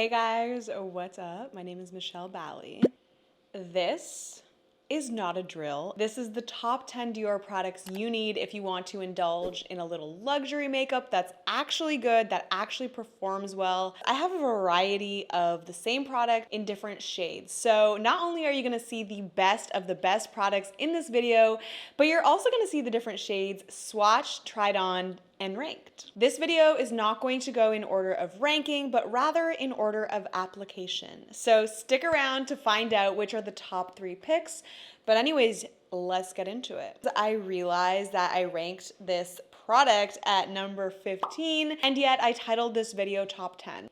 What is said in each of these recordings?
Hey guys, what's up? My name is Michelle Bali. This is not a drill. This is the top 10 Dior products you need if you want to indulge in a little luxury makeup that's actually good, that actually performs well. I have a variety of the same product in different shades. So not only are you gonna see the best of the best products in this video, but you're also gonna see the different shades swatched, tried on, and ranked. This video is not going to go in order of ranking, but rather in order of application. So stick around to find out which are the top 3 picks. But anyways, let's get into it. I realized that I ranked this product at number 15, and yet I titled this video top 10.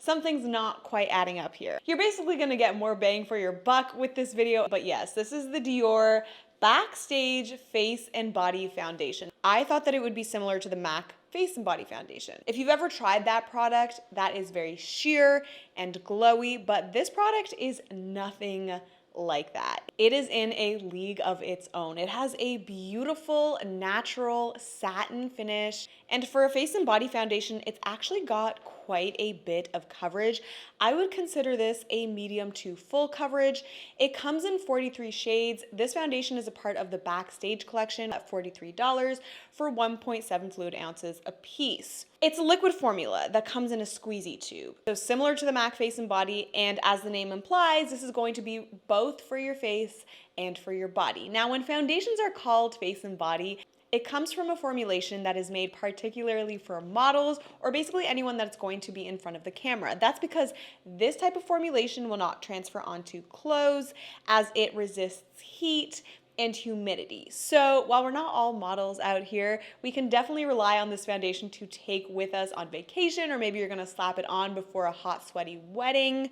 Something's not quite adding up here. You're basically gonna get more bang for your buck with this video, but yes, this is the Dior Backstage Face and Body Foundation. I thought that it would be similar to the MAC Face and Body Foundation. If you've ever tried that product, that is very sheer and glowy, but this product is nothing like that. It is in a league of its own. It has a beautiful natural satin finish, and for a face and body foundation, it's actually got quite a bit of coverage. I would consider this a medium to full coverage. It comes in 43 shades. This foundation is a part of the Backstage collection at $43 for 1.7 fluid ounces a piece. It's a liquid formula that comes in a squeezy tube. So similar to the MAC Face and Body, and as the name implies, this is going to be both for your face and for your body. Now, when foundations are called face and body, it comes from a formulation that is made particularly for models or basically anyone that's going to be in front of the camera. That's because this type of formulation will not transfer onto clothes as it resists heat and humidity. So while we're not all models out here, we can definitely rely on this foundation to take with us on vacation, or maybe you're gonna slap it on before a hot, sweaty wedding,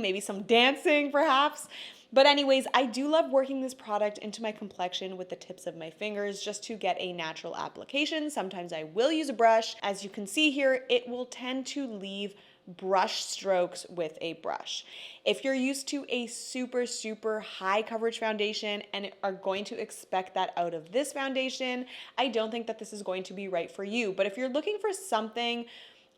maybe some dancing perhaps. But anyways, I do love working this product into my complexion with the tips of my fingers just to get a natural application. Sometimes I will use a brush. As you can see here, it will tend to leave brush strokes with a brush. If you're used to a super, super high coverage foundation and are going to expect that out of this foundation, I don't think that this is going to be right for you. But if you're looking for something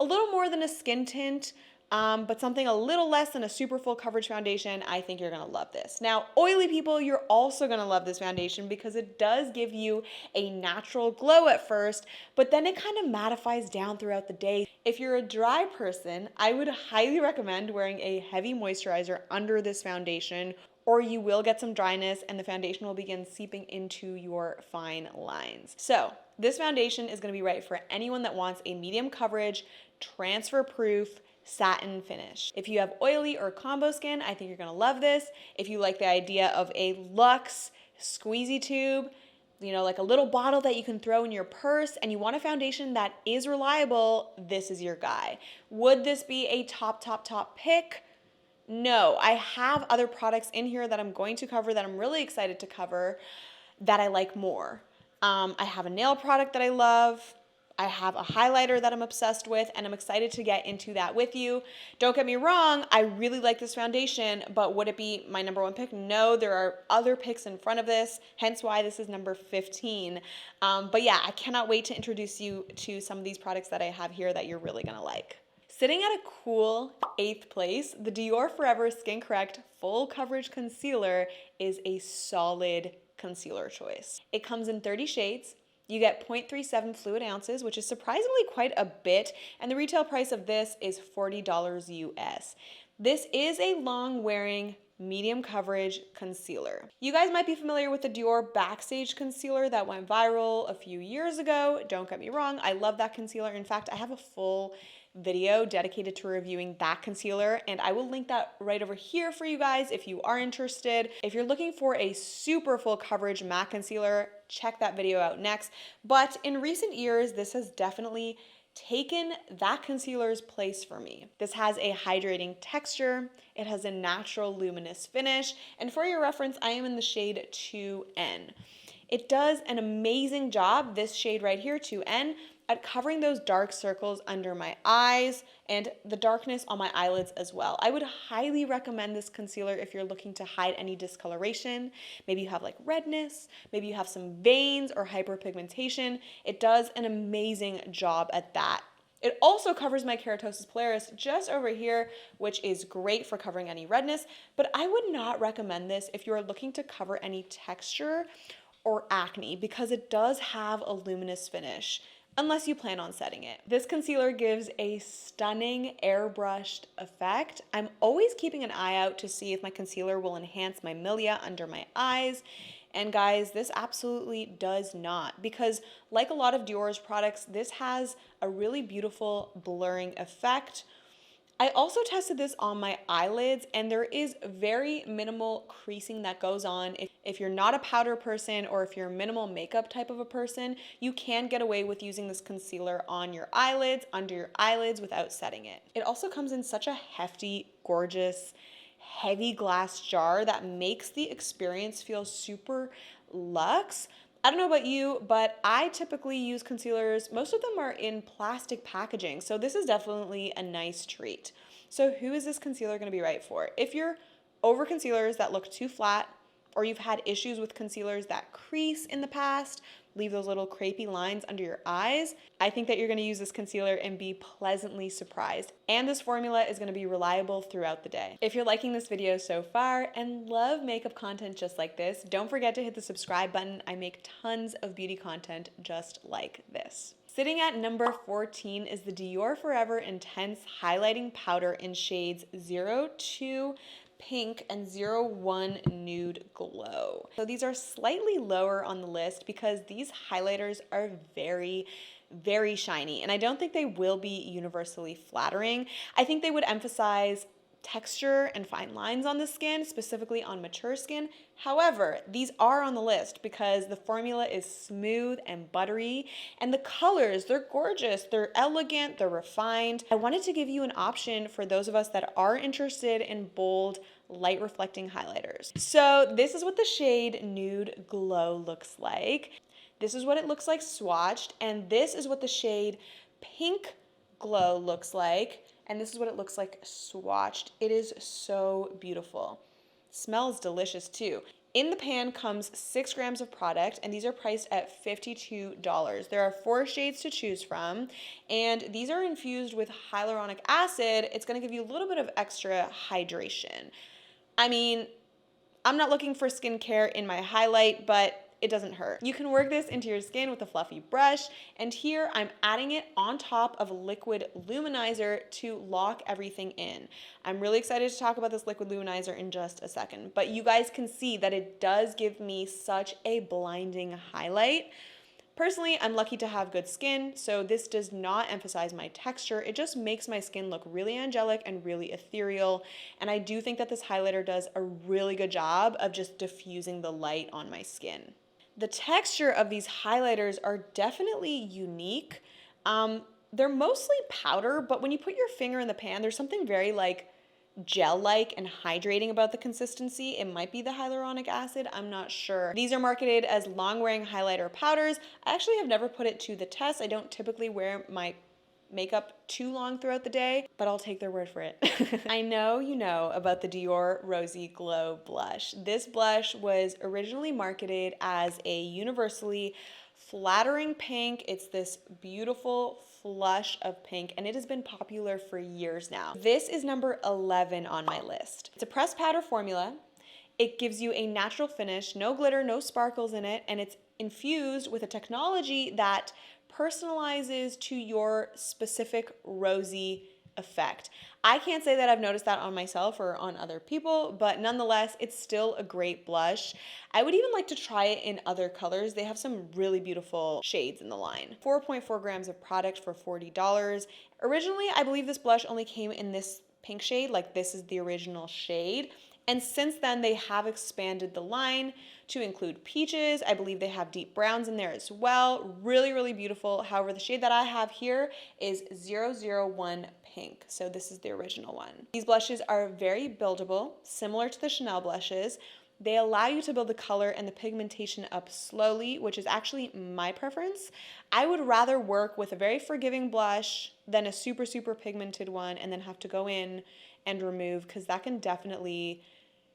a little more than a skin tint, but something a little less than a super full coverage foundation, I think you're gonna love this. Now, oily people, you're also gonna love this foundation because it does give you a natural glow at first, but then it kind of mattifies down throughout the day. If you're a dry person, I would highly recommend wearing a heavy moisturizer under this foundation, or you will get some dryness and the foundation will begin seeping into your fine lines. So this foundation is gonna be right for anyone that wants a medium coverage, transfer proof, satin finish. If you have oily or combo skin, I think you're gonna love this. If you like the idea of a luxe squeezy tube, you know, like a little bottle that you can throw in your purse, and you want a foundation that is reliable, this is your guy. Would this be a top pick? No, I have other products in here that I'm going to cover that I'm really excited to cover that I like more. I have a nail product that I love. I have a highlighter that I'm obsessed with, and I'm excited to get into that with you. Don't get me wrong, I really like this foundation, but would it be my number 1 pick? No, there are other picks in front of this, hence why this is number 15. But yeah, I cannot wait to introduce you to some of these products that I have here that you're really gonna like. Sitting at a cool 8th place, the Dior Forever Skin Correct Full Coverage Concealer is a solid concealer choice. It comes in 30 shades. You get 0.37 fluid ounces, which is surprisingly quite a bit, and the retail price of this is $40 US. This is a long-wearing, medium coverage concealer. You guys might be familiar with the Dior Backstage concealer that went viral a few years ago. Don't get me wrong, I love that concealer. In fact, I have a full video dedicated to reviewing that concealer, and I will link that right over here for you guys if you are interested. If you're looking for a super full coverage matte concealer, check that video out next. But in recent years, this has definitely taken that concealer's place for me. This has a hydrating texture, it has a natural luminous finish, and for your reference, I am in the shade 2N. It does an amazing job, this shade right here, 2N, at covering those dark circles under my eyes and the darkness on my eyelids as well. I would highly recommend this concealer if you're looking to hide any discoloration. Maybe you have like redness, maybe you have some veins or hyperpigmentation. It does an amazing job at that. It also covers my keratosis pilaris just over here, which is great for covering any redness, but I would not recommend this if you are looking to cover any texture or acne because it does have a luminous finish, unless you plan on setting it. This concealer gives a stunning airbrushed effect. I'm always keeping an eye out to see if my concealer will enhance my milia under my eyes. And guys, this absolutely does not, because like a lot of Dior's products, this has a really beautiful blurring effect. I also tested this on my eyelids and there is very minimal creasing that goes on. If you're not a powder person or if you're a minimal makeup type of a person, you can get away with using this concealer on your eyelids, under your eyelids without setting it. It also comes in such a hefty, gorgeous, heavy glass jar that makes the experience feel super luxe. I don't know about you, but I typically use concealers. Most of them are in plastic packaging, so this is definitely a nice treat. So who is this concealer going to be right for? If you're over concealers that look too flat, or you've had issues with concealers that crease in the past, leave those little crepey lines under your eyes, I think that you're going to use this concealer and be pleasantly surprised. And this formula is going to be reliable throughout the day. If you're liking this video so far and love makeup content just like this, don't forget to hit the subscribe button. I make tons of beauty content just like this. Sitting at number 14 is the Dior Forever Intense Highlighting Powder in shades 02 Pink and 01 Nude Glow. So these are slightly lower on the list because these highlighters are very, very shiny, and I don't think they will be universally flattering. I think they would emphasize texture and fine lines on the skin, specifically on mature skin. However, these are on the list because the formula is smooth and buttery, and the colors, they're gorgeous, they're elegant, they're refined. I wanted to give you an option for those of us that are interested in bold, light reflecting highlighters. So this is what the shade Nude Glow looks like. This is what it looks like swatched, and this is what the shade Pink Glow looks like. And this is what it looks like swatched. It is so beautiful. Smells delicious too. In the pan comes 6 grams of product, and these are priced at $52. There are 4 shades to choose from, and these are infused with hyaluronic acid. It's gonna give you a little bit of extra hydration. I mean, I'm not looking for skincare in my highlight, but it doesn't hurt. You can work this into your skin with a fluffy brush, and here I'm adding it on top of a liquid luminizer to lock everything in. I'm really excited to talk about this liquid luminizer in just a second, but you guys can see that it does give me such a blinding highlight. Personally, I'm lucky to have good skin, so this does not emphasize my texture. It just makes my skin look really angelic and really ethereal, and I do think that this highlighter does a really good job of just diffusing the light on my skin. The texture of these highlighters are definitely unique. They're mostly powder, but when you put your finger in the pan, there's something very like gel-like and hydrating about the consistency. It might be the hyaluronic acid, I'm not sure. These are marketed as long-wearing highlighter powders. I actually have never put it to the test. I don't typically wear my makeup too long throughout the day, but I'll take their word for it. I know you know about the Dior Rosy Glow Blush. This blush was originally marketed as a universally flattering pink. It's this beautiful flush of pink, and it has been popular for years now. This is number 11 on my list. It's a pressed powder formula. It gives you a natural finish, no glitter, no sparkles in it, and it's infused with a technology that personalizes to your specific rosy effect. I can't say that I've noticed that on myself or on other people, but nonetheless, it's still a great blush. I would even like to try it in other colors. They have some really beautiful shades in the line. 4.4 grams of product for $40. Originally, I believe this blush only came in this pink shade, like this is the original shade. And since then, they have expanded the line to include peaches. I believe they have deep browns in there as well. Really, really beautiful. However, the shade that I have here is 001 Pink. So this is the original one. These blushes are very buildable, similar to the Chanel blushes. They allow you to build the color and the pigmentation up slowly, which is actually my preference. I would rather work with a very forgiving blush than a super, super pigmented one and then have to go in and remove, because that can definitely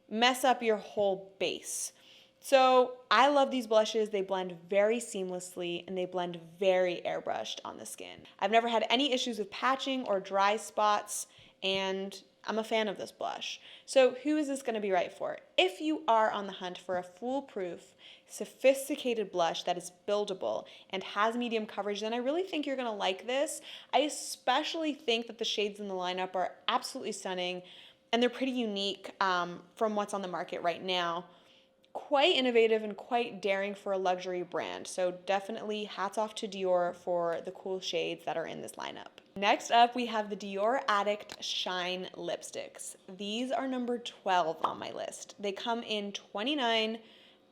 mess up your whole base. So I love these blushes. They blend very seamlessly and they blend very airbrushed on the skin. I've never had any issues with patching or dry spots, and I'm a fan of this blush. So who is this gonna be right for? If you are on the hunt for a foolproof, sophisticated blush that is buildable and has medium coverage, then I really think you're gonna like this. I especially think that the shades in the lineup are absolutely stunning, and they're pretty unique from what's on the market right now. Quite innovative and quite daring for a luxury brand. So definitely hats off to Dior for the cool shades that are in this lineup. Next up, we have the Dior Addict Shine lipsticks. These are number 12 on my list. They come in 29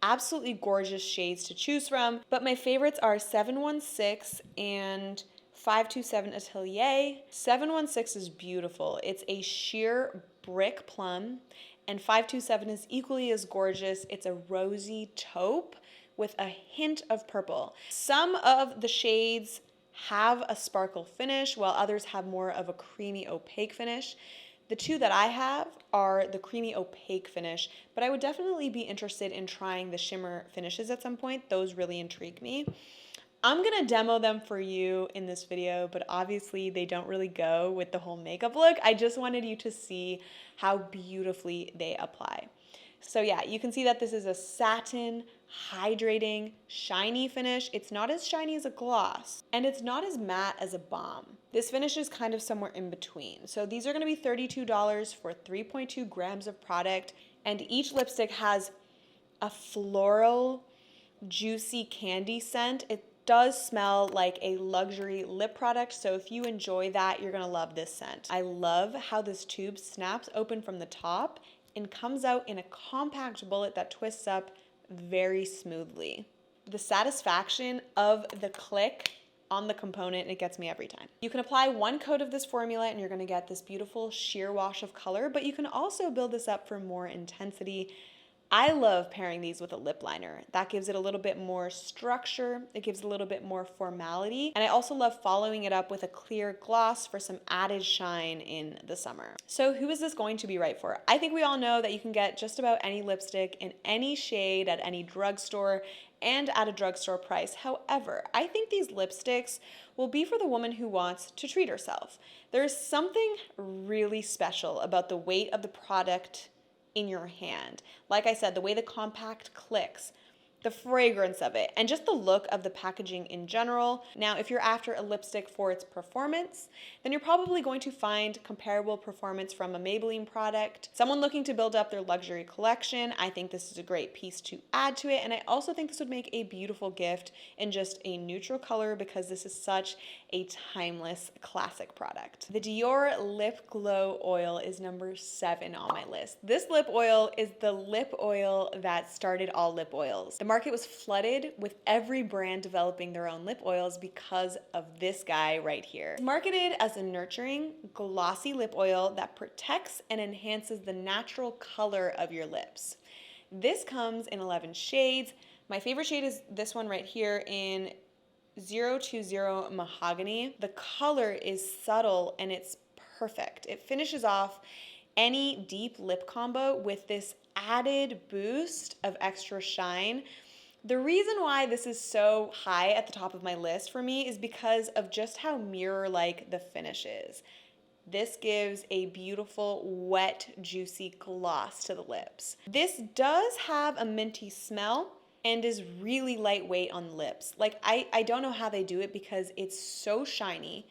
absolutely gorgeous shades to choose from, but my favorites are 716 and 527 Atelier. 716 is beautiful. It's a sheer brick plum, and 527 is equally as gorgeous. It's a rosy taupe with a hint of purple. Some of the shades have a sparkle finish, while others have more of a creamy opaque finish. The two that I have are the creamy opaque finish, but I would definitely be interested in trying the shimmer finishes at some point. Those really intrigue me. I'm gonna demo them for you in this video, but obviously they don't really go with the whole makeup look. I just wanted you to see how beautifully they apply. So yeah, you can see that this is a satin, hydrating, shiny finish. It's not as shiny as a gloss, and it's not as matte as a balm. This finish is kind of somewhere in between. So these are gonna be $32 for 3.2 grams of product, and each lipstick has a floral, juicy candy scent. It does smell like a luxury lip product, so if you enjoy that, you're gonna love this scent. I love how this tube snaps open from the top and comes out in a compact bullet that twists up very smoothly. The satisfaction of the click on the component, it gets me every time. You can apply one coat of this formula and you're gonna get this beautiful sheer wash of color, but you can also build this up for more intensity. I love pairing these with a lip liner. That gives it a little bit more structure, it gives a little bit more formality, and I also love following it up with a clear gloss for some added shine in the summer. So who is this going to be right for? I think we all know that you can get just about any lipstick in any shade at any drugstore and at a drugstore price. However, I think these lipsticks will be for the woman who wants to treat herself. There's something really special about the weight of the product in your hand. Like I said, the way the compact clicks, the fragrance of it, and just the look of the packaging in general. Now, if you're after a lipstick for its performance, then you're probably going to find comparable performance from a Maybelline product. Someone looking to build up their luxury collection, I think this is a great piece to add to it, and I also think this would make a beautiful gift in just a neutral color because this is such a timeless classic product. The Dior Lip Glow Oil is number 7 on my list. This lip oil is the lip oil that started all lip oils. The market was flooded with every brand developing their own lip oils because of this guy right here. It's marketed as a nurturing, glossy lip oil that protects and enhances the natural color of your lips. This comes in 11 shades. My favorite shade is this one right here in 020 Mahogany. The color is subtle and it's perfect. It finishes off any deep lip combo with this added boost of extra shine. The reason why this is so high at the top of my list for me is because of just how mirror-like the finish is. This gives a beautiful, wet, juicy gloss to the lips. This does have a minty smell and is really lightweight on the lips. Like, I don't know how they do it because it's so shiny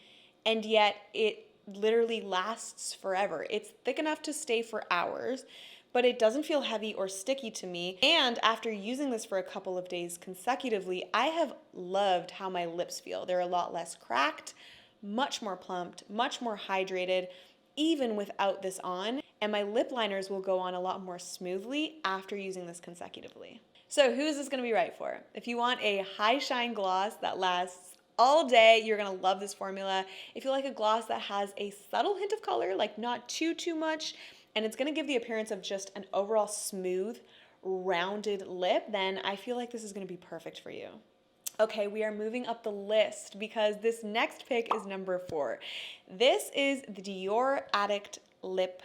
and yet it literally lasts forever. It's thick enough to stay for hours, but it doesn't feel heavy or sticky to me. And after using this for a couple of days consecutively, I have loved how my lips feel. They're a lot less cracked, much more plumped, much more hydrated, even without this on. And my lip liners will go on a lot more smoothly after using this consecutively. So who is this gonna be right for? If you want a high shine gloss that lasts all day, you're gonna love this formula. If you like a gloss that has a subtle hint of color, like not too much, and it's gonna give the appearance of just an overall smooth, rounded lip, then I feel like this is gonna be perfect for you. Okay, we are moving up the list because this next pick is number 4. This is the Dior Addict Lip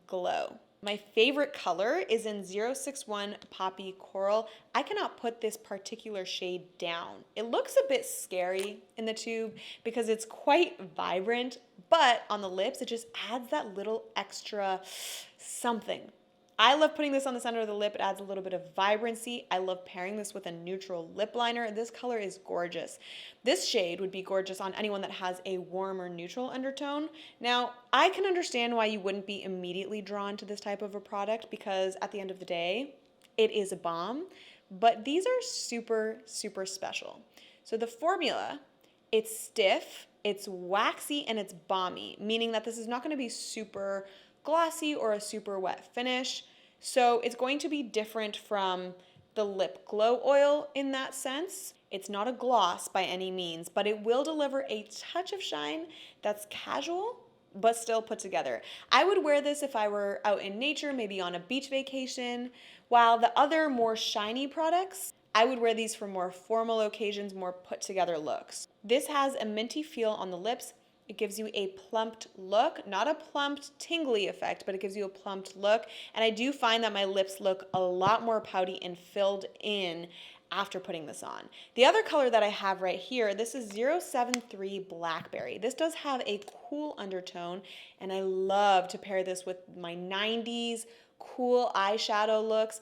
Glow. My favorite color is in 061 Poppy Coral. I cannot put this particular shade down. It looks a bit scary in the tube because it's quite vibrant, but on the lips, it just adds that little extra something. I love putting this on the center of the lip. It adds a little bit of vibrancy. I love pairing this with a neutral lip liner. This color is gorgeous. This shade would be gorgeous on anyone that has a warm or neutral undertone. Now, I can understand why you wouldn't be immediately drawn to this type of a product because at the end of the day, it is a bomb, but these are super, super special. So the formula, it's stiff, it's waxy, and it's balmy, meaning that this is not gonna be super glossy or a super wet finish. So it's going to be different from the Lip Glow Oil in that sense. It's not a gloss by any means, but it will deliver a touch of shine that's casual, but still put together. I would wear this if I were out in nature, maybe on a beach vacation, while the other more shiny products, I would wear these for more formal occasions, more put together looks. This has a minty feel on the lips. It gives you a plumped look, not a plumped tingly effect, but it gives you a plumped look. And I do find that my lips look a lot more pouty and filled in after putting this on. The other color that I have right here, this is 073 Blackberry. This does have a cool undertone, and I love to pair this with my 90s cool eyeshadow looks.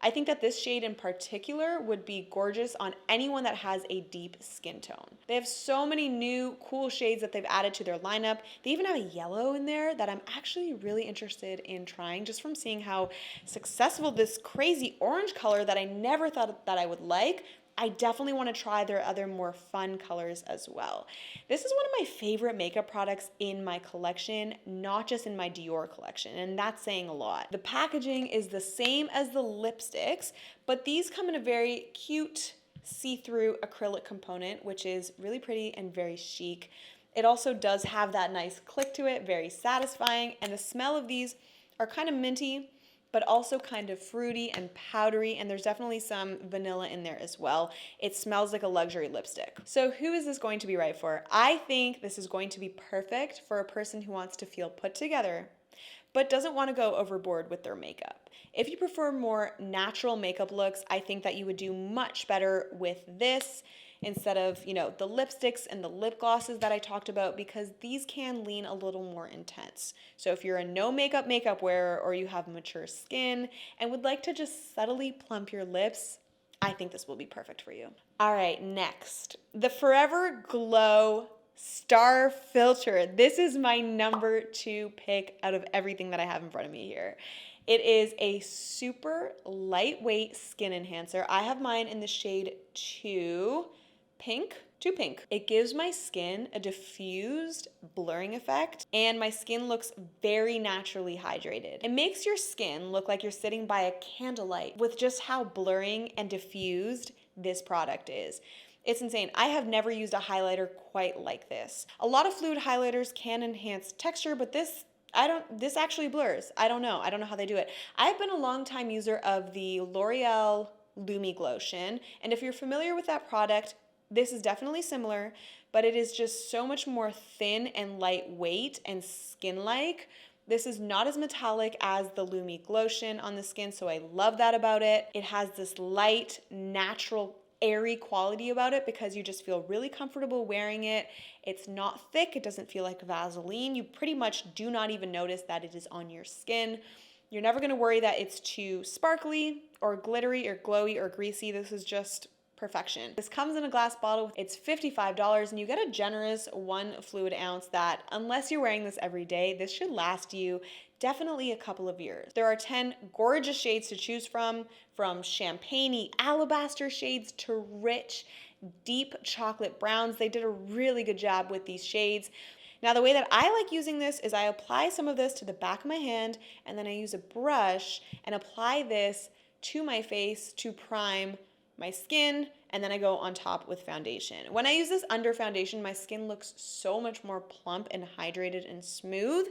I think that this shade in particular would be gorgeous on anyone that has a deep skin tone. They have so many new cool shades that they've added to their lineup. They even have a yellow in there that I'm actually really interested in trying just from seeing how successful this crazy orange color that I never thought that I would like. I definitely want to try their other more fun colors as well. This is one of my favorite makeup products in my collection, not just in my Dior collection, and that's saying a lot. The packaging is the same as the lipsticks, but these come in a very cute see-through acrylic component, which is really pretty and very chic. It also does have that nice click to it, very satisfying, and the smell of these are kind of minty, but also kind of fruity and powdery, and there's definitely some vanilla in there as well. It smells like a luxury lipstick. So who is this going to be right for? I think this is going to be perfect for a person who wants to feel put together, but doesn't want to go overboard with their makeup. If you prefer more natural makeup looks, I think that you would do much better with this instead of, the lipsticks and the lip glosses that I talked about, because these can lean a little more intense. So if you're a no makeup wearer or you have mature skin and would like to just subtly plump your lips, I think this will be perfect for you. All right, next, the Forever Glow Star Filter. This is my number 2 pick out of everything that I have in front of me here. It is a super lightweight skin enhancer. I have mine in the shade 2 Pink. It gives my skin a diffused blurring effect, and my skin looks very naturally hydrated. It makes your skin look like you're sitting by a candlelight with just how blurring and diffused this product is. It's insane. I have never used a highlighter quite like this. A lot of fluid highlighters can enhance texture, but this actually blurs. I don't know how they do it. I've been a long time user of the L'Oreal Lumi Glotion, and if you're familiar with that product, this is definitely similar, but it is just so much more thin and lightweight and skin-like. This is not as metallic as the Lumi Glotion on the skin, so I love that about it. It has this light, natural, airy quality about it because you just feel really comfortable wearing it. It's not thick. It doesn't feel like Vaseline. You pretty much do not even notice that it is on your skin. You're never going to worry that it's too sparkly or glittery or glowy or greasy. This is just perfection. This comes in a glass bottle. It's $55 and you get a generous 1 fluid ounce that, unless you're wearing this every day, this should last you definitely a couple of years. There are 10 gorgeous shades to choose from champagne-y alabaster shades to rich, deep chocolate browns. They did a really good job with these shades. Now, the way that I like using this is I apply some of this to the back of my hand, and then I use a brush and apply this to my face to prime my skin, and then I go on top with foundation. When I use this under foundation, my skin looks so much more plump and hydrated and smooth.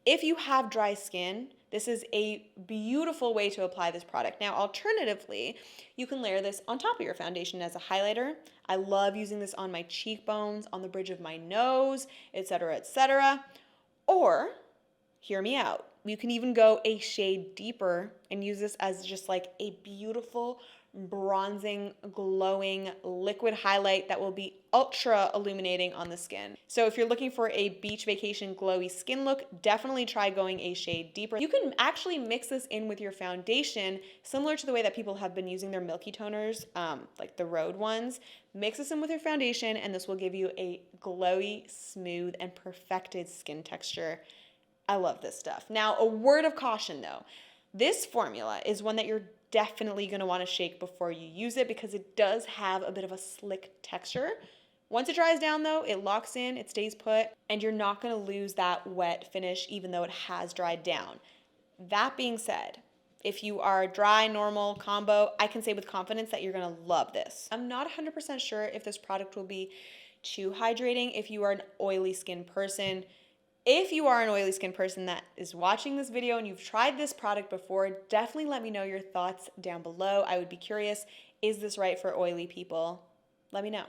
If you have dry skin, this is a beautiful way to apply this product. Now, alternatively, you can layer this on top of your foundation as a highlighter. I love using this on my cheekbones, on the bridge of my nose, etc., etc. Or, hear me out, You can even go a shade deeper and use this as just like a beautiful bronzing, glowing liquid highlight that will be ultra illuminating on the skin. So if you're looking for a beach vacation glowy skin look, definitely try going a shade deeper. You can actually mix this in with your foundation, similar to the way that people have been using their milky toners, like the Rhode ones. Mix this in with your foundation and this will give you a glowy, smooth, and perfected skin texture. I love this stuff. Now, a word of caution though. This formula is one that you're definitely going to want to shake before you use it because it does have a bit of a slick texture. Once it dries down though, it locks in, it stays put, and you're not going to lose that wet finish even though it has dried down. That being said, if you are dry, normal, combo, I can say with confidence that you're going to love this. I'm not 100% sure if this product will be too hydrating if you are an oily skin person. If you are an oily skin person that is watching this video and you've tried this product before, definitely let me know your thoughts down below. I would be curious, is this right for oily people? Let me know.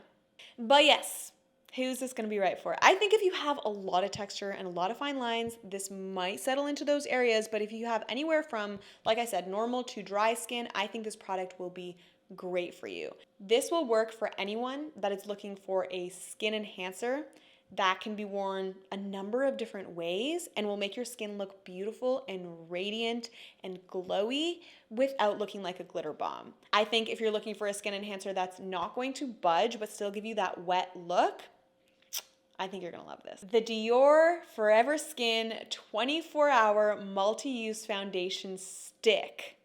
But yes, who's this gonna be right for? I think if you have a lot of texture and a lot of fine lines, this might settle into those areas, but if you have anywhere from, like I said, normal to dry skin, I think this product will be great for you. This will work for anyone that is looking for a skin enhancer that can be worn a number of different ways and will make your skin look beautiful and radiant and glowy without looking like a glitter bomb. I think if you're looking for a skin enhancer that's not going to budge but still give you that wet look, I think you're gonna love this. The Dior Forever Skin 24-hour multi-use foundation stick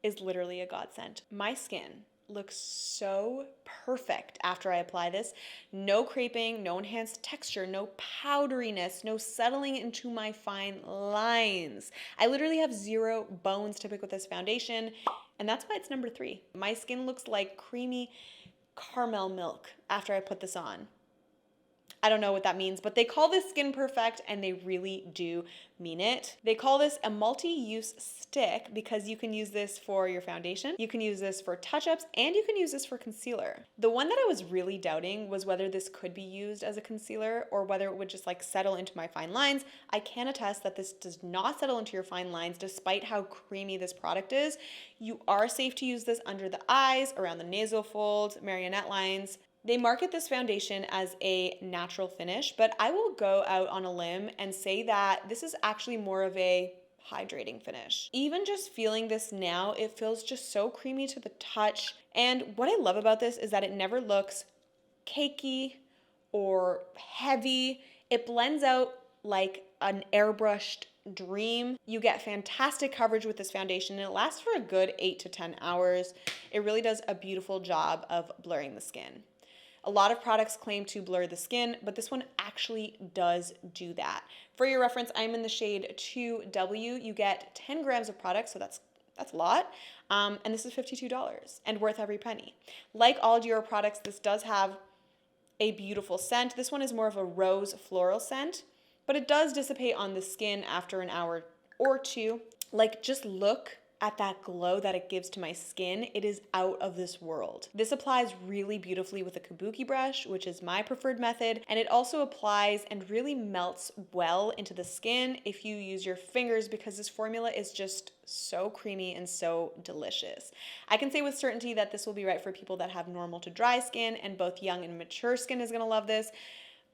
is literally a godsend. My skin looks so perfect after I apply this. No creping, no enhanced texture, no powderiness, no settling into my fine lines. I literally have zero bones to pick with this foundation, and that's why it's number 3. My skin looks like creamy caramel milk after I put this on. I don't know what that means, but they call this skin perfect and they really do mean it. They call this a multi-use stick because you can use this for your foundation, you can use this for touch-ups, and you can use this for concealer. The one that I was really doubting was whether this could be used as a concealer or whether it would just like settle into my fine lines. I can attest that this does not settle into your fine lines despite how creamy this product is. You are safe to use this under the eyes, around the nasal folds, marionette lines. They market this foundation as a natural finish, but I will go out on a limb and say that this is actually more of a hydrating finish. Even just feeling this now, it feels just so creamy to the touch. And what I love about this is that it never looks cakey or heavy. It blends out like an airbrushed dream. You get fantastic coverage with this foundation and it lasts for a good 8 to 10 hours. It really does a beautiful job of blurring the skin. A lot of products claim to blur the skin, but this one actually does do that. For your reference, I'm in the shade 2W. You get 10 grams of product, so that's a lot. And this is $52 and worth every penny. Like all Dior products, this does have a beautiful scent. This one is more of a rose floral scent, but it does dissipate on the skin after an hour or two. Like, just look at that glow that it gives to my skin. It is out of this world. This applies really beautifully with a kabuki brush, which is my preferred method, and it also applies and really melts well into the skin if you use your fingers because this formula is just so creamy and so delicious. I can say with certainty that this will be right for people that have normal to dry skin, and both young and mature skin is gonna love this.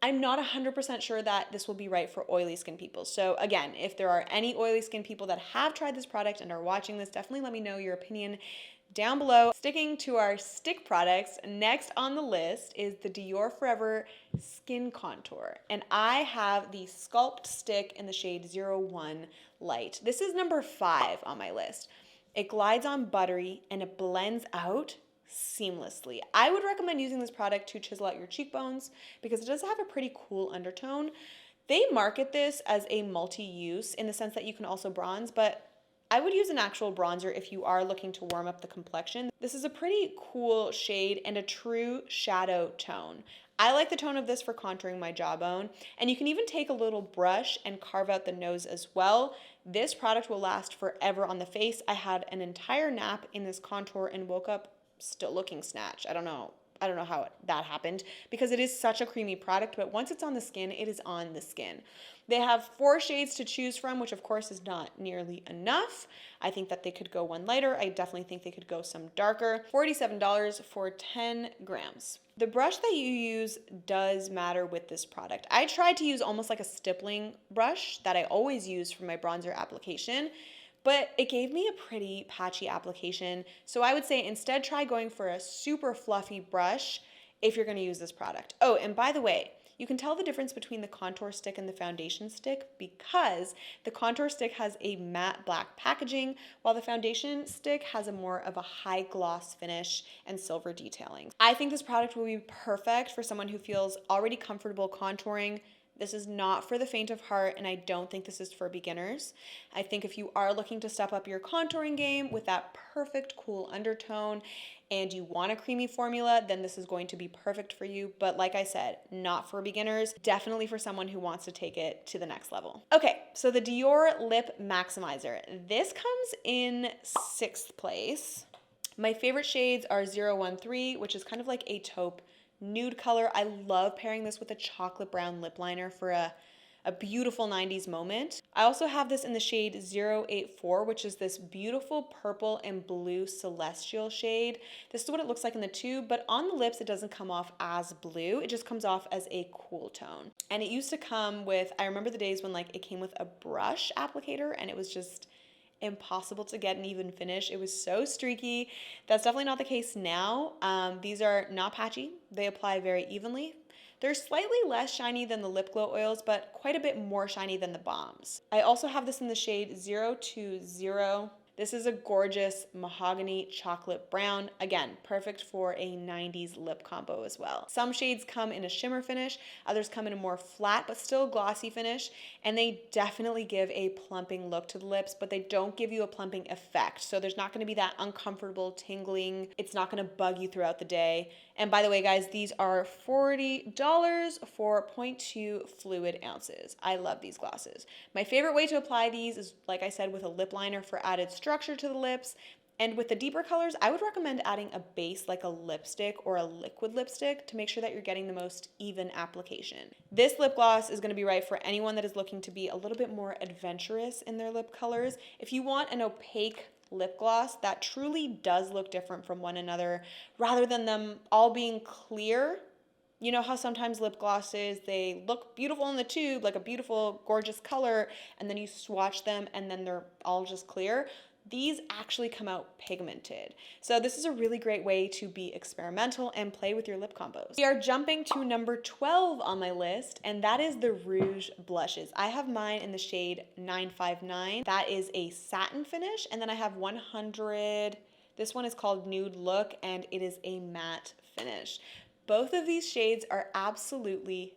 I'm not 100% sure that this will be right for oily skin people. So again, if there are any oily skin people that have tried this product and are watching this, definitely let me know your opinion down below. Sticking to our stick products, next on the list is the Dior Forever Skin Contour. And I have the Sculpt Stick in the shade 01 Light. This is number 5 on my list. It glides on buttery and it blends out seamlessly. I would recommend using this product to chisel out your cheekbones because it does have a pretty cool undertone. They market this as a multi-use in the sense that you can also bronze, but I would use an actual bronzer if you are looking to warm up the complexion. This is a pretty cool shade and a true shadow tone. I like the tone of this for contouring my jawbone, and you can even take a little brush and carve out the nose as well. This product will last forever on the face. I had an entire nap in this contour and woke up still looking snatched. I don't know I don't know how that happened because it is such a creamy product, but once it's on the skin, it is on the skin. They have 4 shades to choose from, which of course is not nearly enough. I think that they could go one lighter. I definitely think they could go some darker. $47 for 10 grams. The brush that you use does matter with this product. I tried to use almost like a stippling brush that I always use for my bronzer application, but it gave me a pretty patchy application. So I would say instead try going for a super fluffy brush if you're gonna use this product. Oh, and by the way, you can tell the difference between the contour stick and the foundation stick because the contour stick has a matte black packaging while the foundation stick has a more of a high gloss finish and silver detailing. I think this product will be perfect for someone who feels already comfortable contouring. This is not for the faint of heart, and I don't think this is for beginners. I think if you are looking to step up your contouring game with that perfect cool undertone and you want a creamy formula, then this is going to be perfect for you. But like I said, not for beginners, definitely for someone who wants to take it to the next level. Okay, so the Dior Lip Maximizer. This comes in 6th place. My favorite shades are 013, which is kind of like a taupe nude color. I love pairing this with a chocolate brown lip liner for a beautiful 90s moment. I also have this in the shade 084, which is this beautiful purple and blue celestial shade. This is what it looks like in the tube, but on the lips, it doesn't come off as blue. It just comes off as a cool tone. And it used to come with, I remember the days when like it came with a brush applicator and it was just impossible to get an even finish. It was so streaky. That's definitely not the case now. These are not patchy. They apply very evenly. They're slightly less shiny than the lip glow oils, but quite a bit more shiny than the balms. I also have this in the shade 020. This is a gorgeous mahogany chocolate brown. Again, perfect for a 90s lip combo as well. Some shades come in a shimmer finish, others come in a more flat but still glossy finish, and they definitely give a plumping look to the lips, but they don't give you a plumping effect. So there's not gonna be that uncomfortable tingling. It's not gonna bug you throughout the day. And by the way, guys, these are $40 for 0.2 fluid ounces. I love these glosses. My favorite way to apply these is, like I said, with a lip liner for added structure to the lips. And with the deeper colors, I would recommend adding a base like a lipstick or a liquid lipstick to make sure that you're getting the most even application. This lip gloss is gonna be right for anyone that is looking to be a little bit more adventurous in their lip colors. If you want an opaque lip gloss that truly does look different from one another rather than them all being clear. You know how sometimes lip glosses, they look beautiful in the tube, like a beautiful, gorgeous color, and then you swatch them and then they're all just clear. These actually come out pigmented. So this is a really great way to be experimental and play with your lip combos. We are jumping to number 12 on my list, and that is the Rouge blushes. I have mine in the shade 959. That is a satin finish, and then I have 100. This one is called Nude Look, and it is a matte finish. Both of these shades are absolutely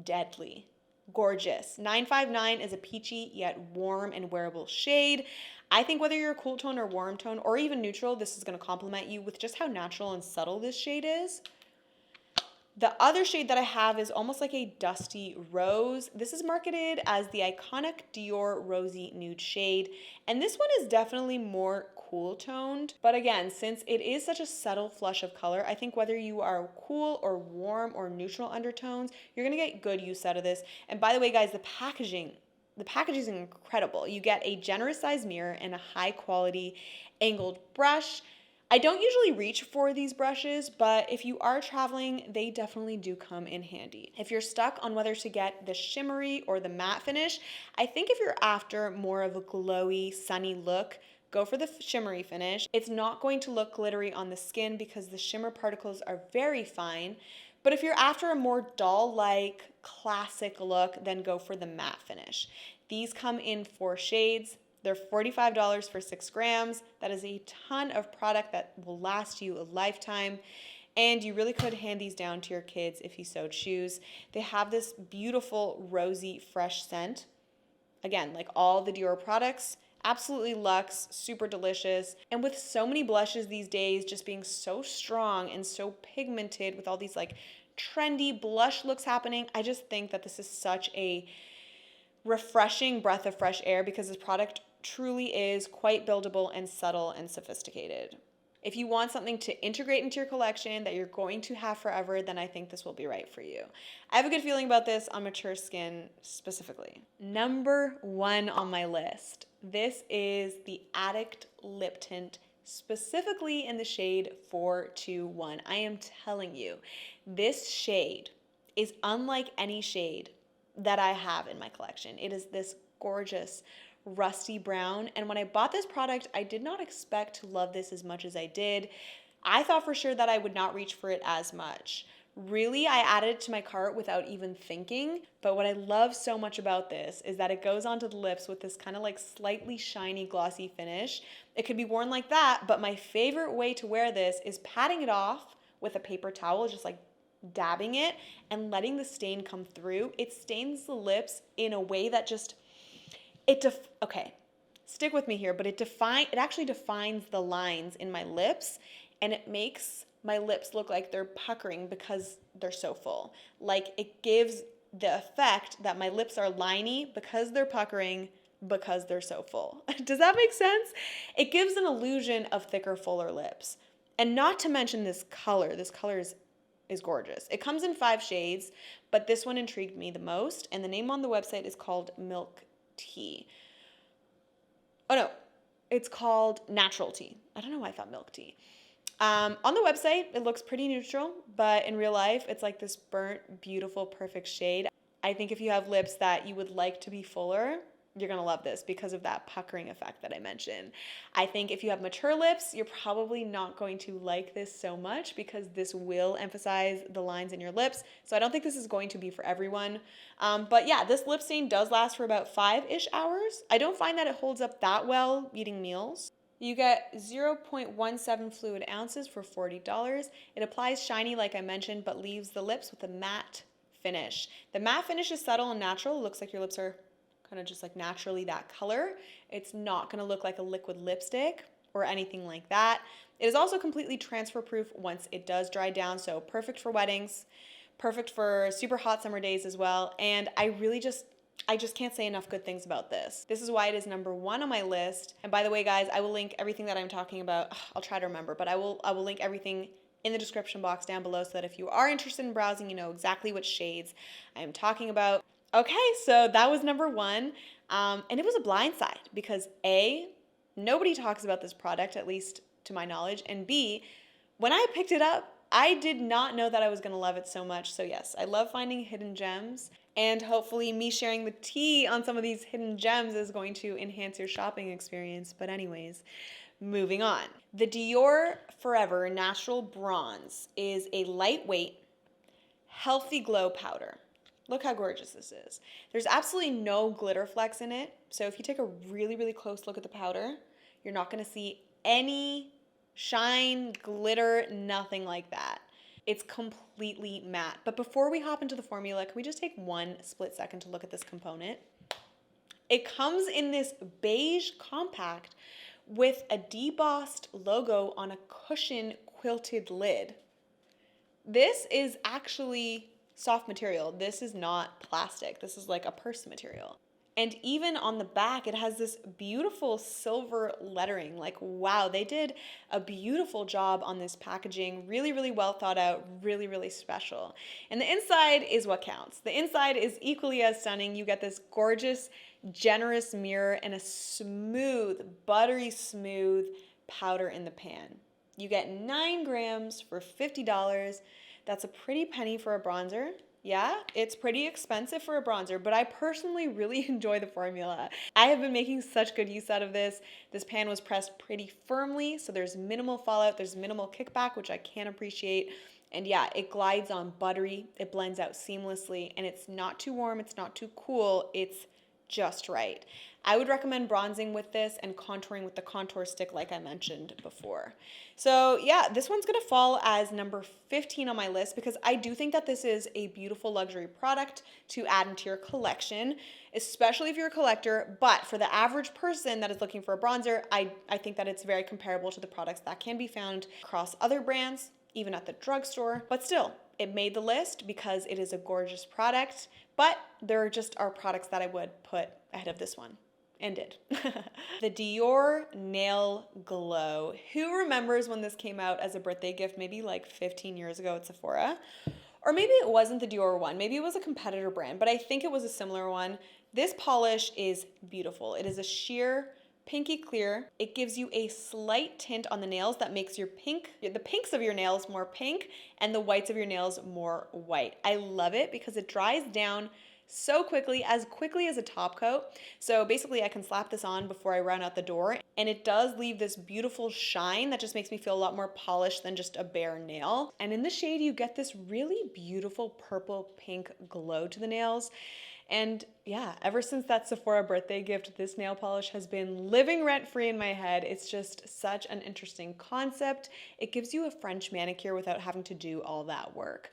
deadly. Gorgeous. 959 is a peachy yet warm and wearable shade. I think whether you're a cool tone or warm tone or even neutral, this is going to complement you with just how natural and subtle this shade is. The other shade that I have is almost like a dusty rose. This is marketed as the iconic Dior Rosy Nude shade, and this one is definitely more cool toned. But again, since it is such a subtle flush of color, I think whether you are cool or warm or neutral undertones, you're gonna get good use out of this. And by the way, guys, the packaging is incredible. You get a generous size mirror and a high quality angled brush. I don't usually reach for these brushes, but if you are traveling, they definitely do come in handy. If you're stuck on whether to get the shimmery or the matte finish, I think if you're after more of a glowy, sunny look, go for the shimmery finish. It's not going to look glittery on the skin because the shimmer particles are very fine. But if you're after a more doll-like classic look, then go for the matte finish. These come in 4 shades. They're $45 for 6 grams. That is a ton of product that will last you a lifetime. And you really could hand these down to your kids if you so choose. They have this beautiful rosy fresh scent. Again, like all the Dior products, absolutely luxe, super delicious. And with so many blushes these days just being so strong and so pigmented with all these like trendy blush looks happening, I just think that this is such a refreshing breath of fresh air because this product truly is quite buildable and subtle and sophisticated. If you want something to integrate into your collection that you're going to have forever, then I think this will be right for you. I have a good feeling about this on mature skin specifically. Number 1 on my list. This is the Addict Lip Tint, specifically in the shade 421. I am telling you, this shade is unlike any shade that I have in my collection. It is this gorgeous rusty brown, and when I bought this product, I did not expect to love this as much as I did. I thought for sure that I would not reach for it as much. Really, I added it to my cart without even thinking, but what I love so much about this is that it goes onto the lips with this kind of like slightly shiny glossy finish. It could be worn like that, but my favorite way to wear this is patting it off with a paper towel, just like dabbing it and letting the stain come through. It stains the lips in a way that just okay, stick with me here, but it actually defines the lines in my lips, and it makes my lips look like they're puckering because they're so full. Like, it gives the effect that my lips are liney because they're puckering because they're so full. Does that make sense? It gives an illusion of thicker, fuller lips. And not to mention this color. This color is gorgeous. It comes in 5 shades, but this one intrigued me the most, and the name on the website is called Milk Tea. Oh no, it's called Natural Tea. I don't know why I thought milk tea. On the website, it looks pretty neutral, but in real life, it's like this burnt, beautiful, perfect shade. I think if you have lips that you would like to be fuller, you're gonna love this because of that puckering effect that I mentioned. I think if you have mature lips, you're probably not going to like this so much because this will emphasize the lines in your lips. So I don't think this is going to be for everyone. But yeah, this lip stain does last for about 5-ish hours. I don't find that it holds up that well eating meals. You get 0.17 fluid ounces for $40. It applies shiny like I mentioned, but leaves the lips with a matte finish. The matte finish is subtle and natural. It looks like your lips are kind of just like naturally that color. It's not going to look like a liquid lipstick or anything like that. It is also completely transfer proof once it does dry down, so perfect for weddings, perfect for super hot summer days as well. And I just can't say enough good things about this. This is why it is number 1 on my list. And by the way, guys, I will link everything that I'm talking about. I'll try to remember, but I will link everything in the description box down below so that if you are interested in browsing, you know exactly what shades I am talking about. Okay, so that was number 1, and it was a blindside because A, nobody talks about this product, at least to my knowledge, and B, when I picked it up, I did not know that I was going to love it so much. So yes, I love finding hidden gems, and hopefully me sharing the tea on some of these hidden gems is going to enhance your shopping experience. But anyways, moving on. The Dior Forever Natural Bronze is a lightweight, healthy glow powder. Look how gorgeous this is. There's absolutely no glitter flecks in it. So if you take a really, really close look at the powder, you're not going to see any shine, glitter, nothing like that. It's completely matte. But before we hop into the formula, can we just take one split second to look at this component? It comes in this beige compact with a debossed logo on a cushion quilted lid. This is actually soft material. This is not plastic. This is like a purse material. And even on the back, it has this beautiful silver lettering. Like, wow, they did a beautiful job on this packaging. Really, really well thought out, really, really special. And the inside is what counts. The inside is equally as stunning. You get this gorgeous, generous mirror and a smooth, buttery smooth powder in the pan. You get 9 grams for $50. That's a pretty penny for a bronzer. Yeah, it's pretty expensive for a bronzer, but I personally really enjoy the formula. I have been making such good use out of this. This pan was pressed pretty firmly, so there's minimal fallout, there's minimal kickback, which I can appreciate. And yeah, it glides on buttery, it blends out seamlessly, and it's not too warm, it's not too cool, it's just right. I would recommend bronzing with this and contouring with the contour stick like I mentioned before. So yeah, this one's gonna fall as number 15 on my list because I do think that this is a beautiful luxury product to add into your collection, especially if you're a collector. But for the average person that is looking for a bronzer, I think that it's very comparable to the products that can be found across other brands, even at the drugstore. But still, it made the list because it is a gorgeous product, but there just are products that I would put ahead of this one. and did. The Dior Nail Glow. Who remembers when this came out as a birthday gift, maybe like 15 years ago at Sephora? Or maybe it wasn't the Dior one. Maybe it was a competitor brand, but I think it was a similar one. This polish is beautiful. It is a sheer pinky clear. It gives you a slight tint on the nails that makes the pinks of your nails more pink and the whites of your nails more white. I love it because it dries down so quickly as a top coat. So basically I can slap this on before I run out the door, and it does leave this beautiful shine that just makes me feel a lot more polished than just a bare nail. And in the shade you get this really beautiful purple pink glow to the nails. And yeah, ever since that Sephora birthday gift, this nail polish has been living rent-free in my head. It's just such an interesting concept. It gives you a French manicure without having to do all that work.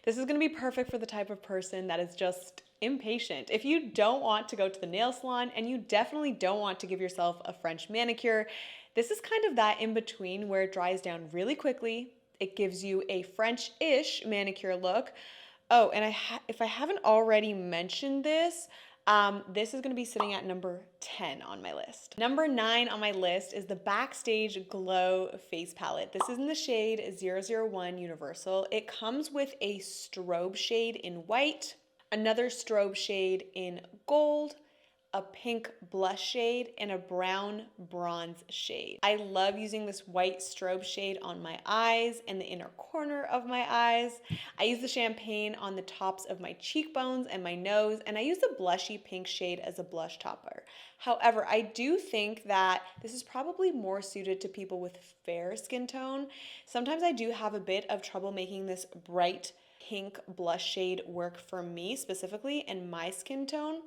This is gonna be perfect for the type of person that is just impatient. If you don't want to go to the nail salon, and you definitely don't want to give yourself a French manicure, this is kind of that in between where it dries down really quickly. It gives you a French-ish manicure look. Oh, and if I haven't already mentioned this, this is going to be sitting at number 10 on my list. Number 9 on my list is the Backstage Glow Face Palette. This is in the shade 001 Universal. It comes with a strobe shade in white, another strobe shade in gold, a pink blush shade, and a brown bronze shade. I love using this white strobe shade on my eyes and the inner corner of my eyes. I use the champagne on the tops of my cheekbones and my nose, and I use the blushy pink shade as a blush topper. However, I do think that this is probably more suited to people with fair skin tone. Sometimes I do have a bit of trouble making this bright pink blush shade work for me specifically and my skin tone.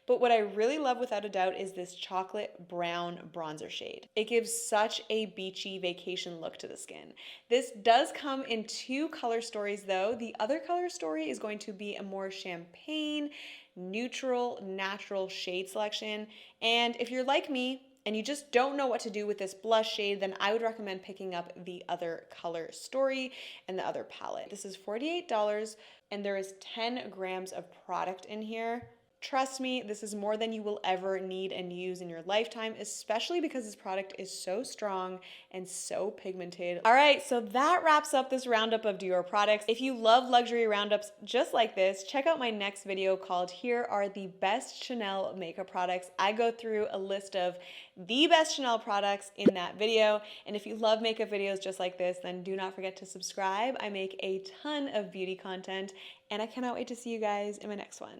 But what I really love without a doubt is this chocolate brown bronzer shade. It gives such a beachy vacation look to the skin. This does come in 2 color stories though. The other color story is going to be a more champagne, neutral, natural shade selection. And if you're like me, and you just don't know what to do with this blush shade, then I would recommend picking up the other color story and the other palette. This is $48 and there is 10 grams of product in here. Trust me, this is more than you will ever need and use in your lifetime, especially because this product is so strong and so pigmented. All right, so that wraps up this roundup of Dior products. If you love luxury roundups just like this, check out my next video called Here Are the Best Chanel Makeup Products. I go through a list of the best Chanel products in that video. And if you love makeup videos just like this, then do not forget to subscribe. I make a ton of beauty content, and I cannot wait to see you guys in my next one.